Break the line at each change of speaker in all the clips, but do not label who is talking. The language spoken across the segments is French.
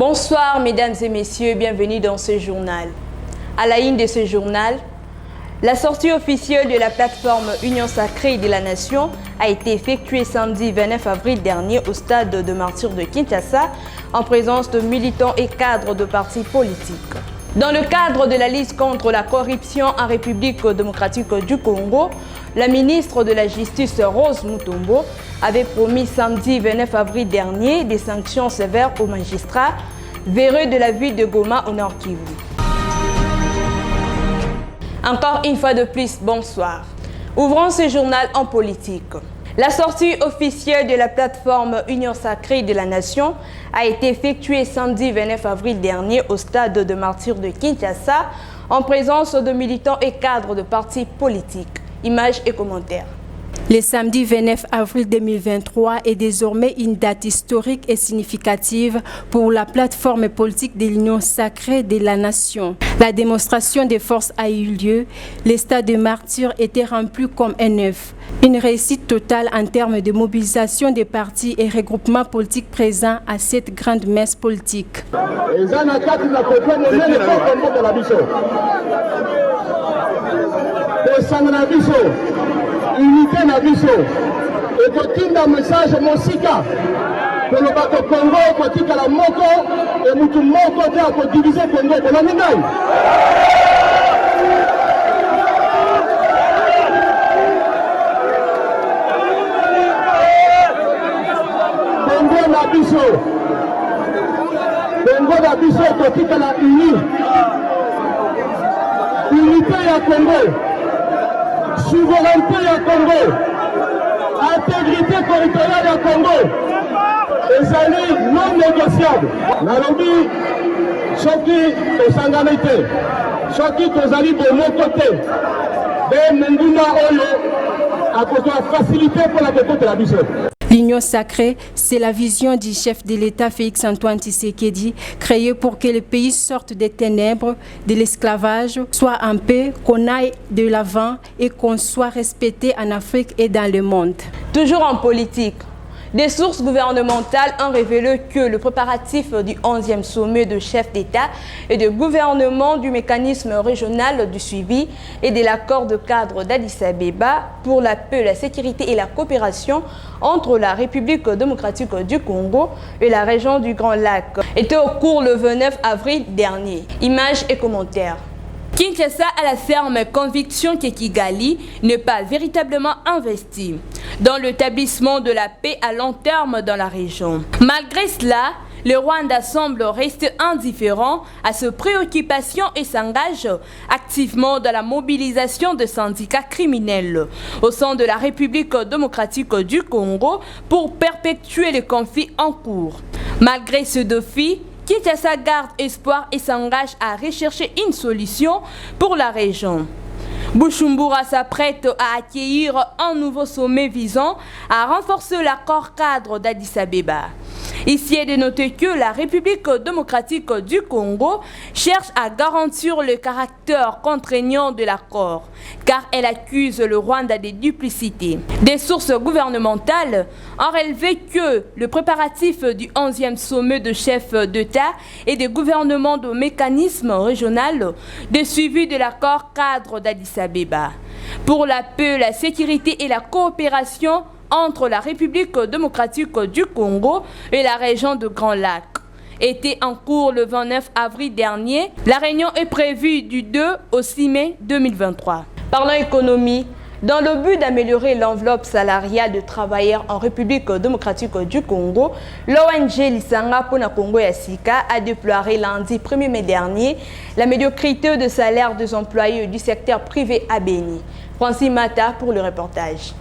Bonsoir mesdames et messieurs, bienvenue dans ce journal. À la une de ce journal, la sortie officielle de la plateforme Union Sacrée de la Nation a été effectuée samedi 29 avril dernier au stade de Martyrs de Kinshasa en présence de militants et cadres de partis politiques. Dans le cadre de la liste contre la corruption en République démocratique du Congo, la ministre de la Justice Rose Mutombo avait promis samedi 29 avril dernier des sanctions sévères aux magistrats véreux de la ville de Goma au Nord Kivu. Encore une fois de plus, bonsoir. Ouvrons ce journal en politique. La sortie officielle de la plateforme Union Sacrée de la Nation a été effectuée samedi 29 avril dernier au stade de Martyrs de Kinshasa en présence de militants et cadres de partis politiques. Images et commentaires.
Le samedi 29 avril 2023 est désormais une date historique et significative pour la plateforme politique de l'Union Sacrée de la Nation. La démonstration des forces a eu lieu. Le stade de Martyrs était rempli comme un œuf. Une réussite totale en termes de mobilisation des partis et regroupements politiques présents à cette grande messe politique.
Unité na biso et kotinda message mosika que le bateau Congo kotika la moko et mutu moko te ko diviser Congo de la minai. Congo na biso kotika la uni. Unité ya Congo. Souveraineté au Congo, intégrité territoriale au Congo, les alliés non négociables. Nalobi, Choki au Sanganité, Choki aux alliés de mon côté, de Menduna Oyo, à côté de facilité pour la côté de la mission.
L'Union sacrée, c'est la vision du chef de l'État Félix-Antoine Tshisekedi, créée pour que le pays sorte des ténèbres, de l'esclavage, soit en paix, qu'on aille de l'avant et qu'on soit respecté en Afrique et dans le monde.
Toujours en politique, des sources gouvernementales ont révélé que le préparatif du 11e sommet de chefs d'État et de gouvernement du mécanisme régional du suivi et de l'accord de cadre d'Addis Abeba pour la paix, la sécurité et la coopération entre la République démocratique du Congo et la région du Grand Lac était au cours le 29 avril dernier. Images et commentaires. Kinshasa a la ferme conviction que Kigali n'est pas véritablement investi dans l'établissement de la paix à long terme dans la région. Malgré cela, le Rwanda semble rester indifférent à ces préoccupations et s'engage activement dans la mobilisation de syndicats criminels au sein de la République démocratique du Congo pour perpétuer les conflits en cours. Malgré ce défi, Kinshasa garde espoir et s'engage à rechercher une solution pour la région. Bujumbura s'apprête à accueillir un nouveau sommet visant à renforcer l'accord cadre d'Addis Abeba. Ici est de noter que la République démocratique du Congo cherche à garantir le caractère contraignant de l'accord, car elle accuse le Rwanda de duplicité. Des sources gouvernementales ont relevé que le préparatif du 11e sommet de chefs d'État et de gouvernements de mécanisme régional de suivi de l'accord cadre d'Addis Abeba pour la paix, la sécurité et la coopération entre la République démocratique du Congo et la région de Grand Lac était en cours le 29 avril dernier. La réunion est prévue du 2 au 6 mai 2023. Parlons économie. Dans le but d'améliorer l'enveloppe salariale de travailleurs en République démocratique du Congo, l'ONG Lisanga Pona Congo Yasika a déploré lundi 1er mai dernier la médiocrité de salaire des employés du secteur privé à Béni. Francis Mata pour le reportage.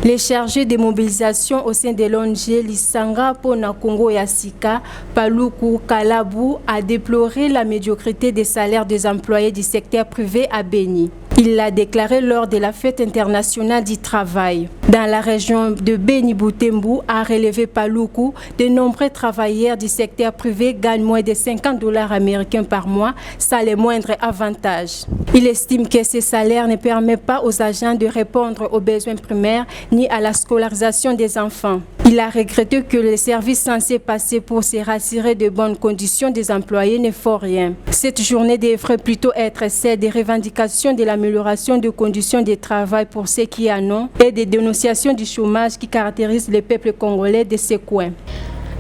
Les chargés de mobilisation au sein de l'ONG Lisanga Pona Congo Yasika, Paluku Kalabu, a déploré la médiocrité des salaires des employés du secteur privé à Béni. Il l'a déclaré lors de la fête internationale du travail. Dans la région de Béni-Boutembo, a relevé Paluku, de nombreux travailleurs du secteur privé gagnent moins de $50 américains par mois, sans les moindres avantages. Il estime que ces salaires ne permettent pas aux agents de répondre aux besoins primaires ni à la scolarisation des enfants. Il a regretté que les services censés passer pour se rassurer de bonnes conditions des employés ne font rien. Cette journée devrait plutôt être celle des revendications de l'amélioration des conditions de travail pour ceux qui en ont et des dénonciations du chômage qui caractérisent le peuple congolais de ce coin.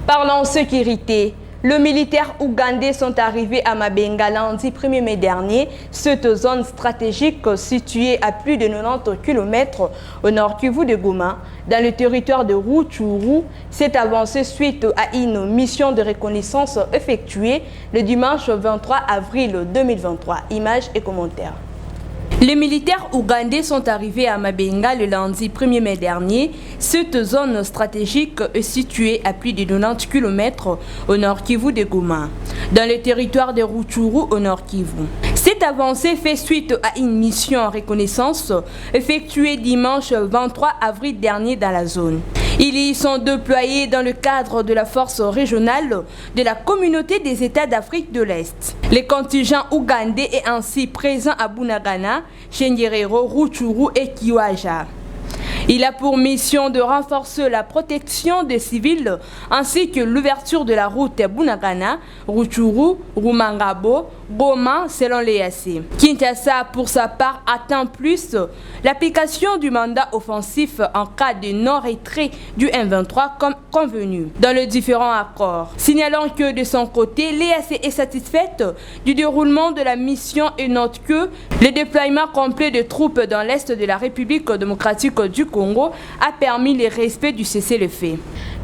Parlons sécurité. Le militaire ougandais sont arrivés à Mabenga lundi 1er mai dernier, cette zone stratégique située à plus de 90 km au nord Kivu de Goma, dans le territoire de Rutshuru. Cette avancée suite à une mission de reconnaissance effectuée le dimanche 23 avril 2023. Images et commentaires. Les militaires ougandais sont arrivés à Mabenga le lundi 1er mai dernier. Cette zone stratégique est située à plus de 90 km au nord Kivu de Goma, dans le territoire de Rutshuru au nord Kivu. Cette avancée fait suite à une mission en reconnaissance effectuée dimanche 23 avril dernier dans la zone. Ils y sont déployés dans le cadre de la force régionale de la communauté des États d'Afrique de l'Est. Les contingents ougandais est ainsi présents à Bunagana, Chengerero, Rutshuru et Kiwanja. Il a pour mission de renforcer la protection des civils ainsi que l'ouverture de la route Bunagana, Rutshuru, Rumangabo, Goma selon l'EAC. Kinshasa, pour sa part, attend plus l'application du mandat offensif en cas de non-retrait du M23 comme convenu dans les différents accords. Signalant que de son côté, l'EAC est satisfaite du déroulement de la mission et note que le déploiement complet de troupes dans l'est de la République démocratique du Congo a permis le respect du cessez-le-feu.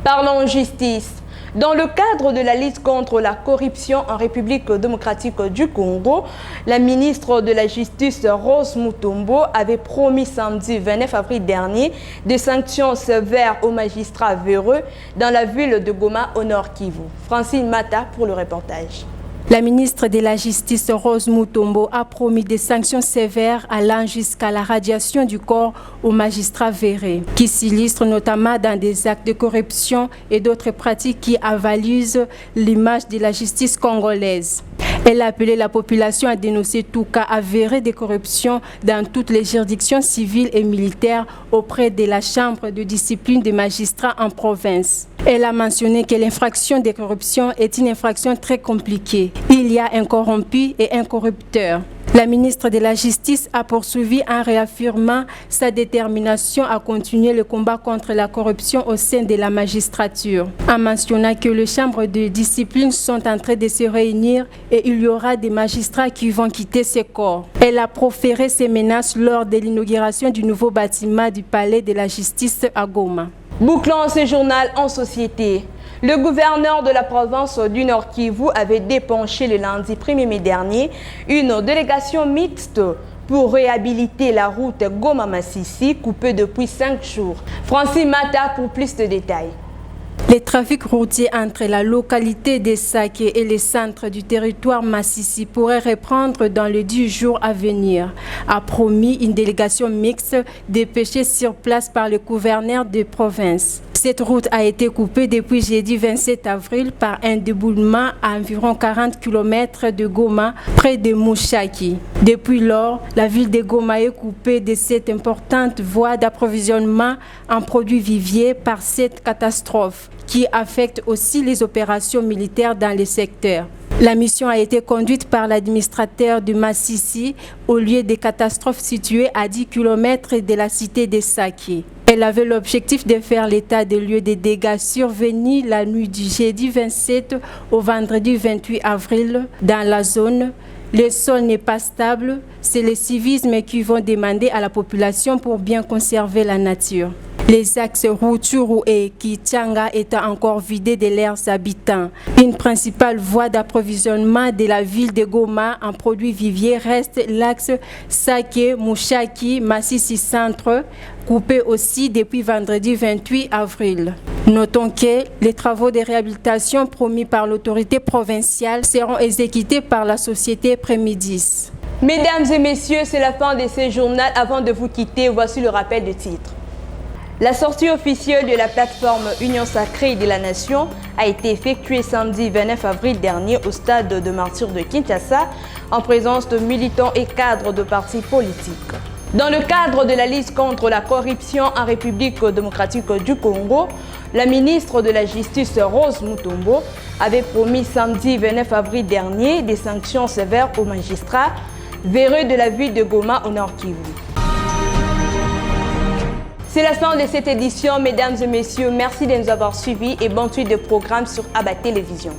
Parlons justice. Dans le cadre de la lutte contre la corruption en République démocratique du Congo, la ministre de la Justice Rose Mutombo avait promis samedi 29 avril dernier des sanctions sévères aux magistrats véreux dans la ville de Goma au nord Kivu. Francine Mata pour le reportage.
La ministre de la Justice, Rose Mutombo, a promis des sanctions sévères allant jusqu'à la radiation du corps aux magistrats véreux, qui s'illustrent notamment dans des actes de corruption et d'autres pratiques qui avalisent l'image de la justice congolaise. Elle a appelé la population à dénoncer tout cas avéré de corruption dans toutes les juridictions civiles et militaires auprès de la Chambre de discipline des magistrats en province. Elle a mentionné que l'infraction de corruption est une infraction très compliquée. Il y a un corrompu et un corrupteur. La ministre de la Justice a poursuivi en réaffirmant sa détermination à continuer le combat contre la corruption au sein de la magistrature, en mentionnant que les chambres de discipline sont en train de se réunir et il y aura des magistrats qui vont quitter ce corps. Elle a proféré ces menaces lors de l'inauguration du nouveau bâtiment du palais de la justice à Goma.
Bouclons ce journal en société. Le gouverneur de la province du Nord Kivu avait dépenché le lundi 1er mai dernier une délégation mixte pour réhabiliter la route Goma-Massissi coupée depuis 5 jours. Francine Mata pour plus de détails.
Les trafics routiers entre la localité de Saké et les centres du territoire Massissi pourraient reprendre dans les 10 jours à venir, a promis une délégation mixte dépêchée sur place par le gouverneur de province. Cette route a été coupée depuis jeudi 27 avril par un déboulement à environ 40 km de Goma, près de Mouchaki. Depuis lors, la ville de Goma est coupée de cette importante voie d'approvisionnement en produits viviers par cette catastrophe, qui affecte aussi les opérations militaires dans le secteur. La mission a été conduite par l'administrateur de Massissi au lieu des catastrophes situé à 10 km de la cité de Saké. Elle avait l'objectif de faire l'état des lieux des dégâts survenus la nuit du jeudi 27 au vendredi 28 avril dans la zone. Le sol n'est pas stable, c'est le civisme qui vont demander à la population pour bien conserver la nature. Les axes Rutshuru et Kichanga étant encore vidés de leurs habitants. Une principale voie d'approvisionnement de la ville de Goma en produits viviers reste l'axe Saké-Mouchaki-Massissi Centre, coupé aussi depuis vendredi 28 avril. Notons que les travaux de réhabilitation promis par l'autorité provinciale seront exécutés par la société Prémidis.
Mesdames et messieurs, c'est la fin de ce journal. Avant de vous quitter, voici le rappel de titre. La sortie officielle de la plateforme Union Sacrée de la Nation a été effectuée samedi 29 avril dernier au stade de Martyrs de Kinshasa en présence de militants et cadres de partis politiques. Dans le cadre de la liste contre la corruption en République démocratique du Congo, la ministre de la Justice Rose Mutombo avait promis samedi 29 avril dernier des sanctions sévères aux magistrats véreux de la ville de Goma au Nord Kivu. C'est la fin de cette édition, mesdames et messieurs. Merci de nous avoir suivis et bonne suite de programmes sur Abba Télévision.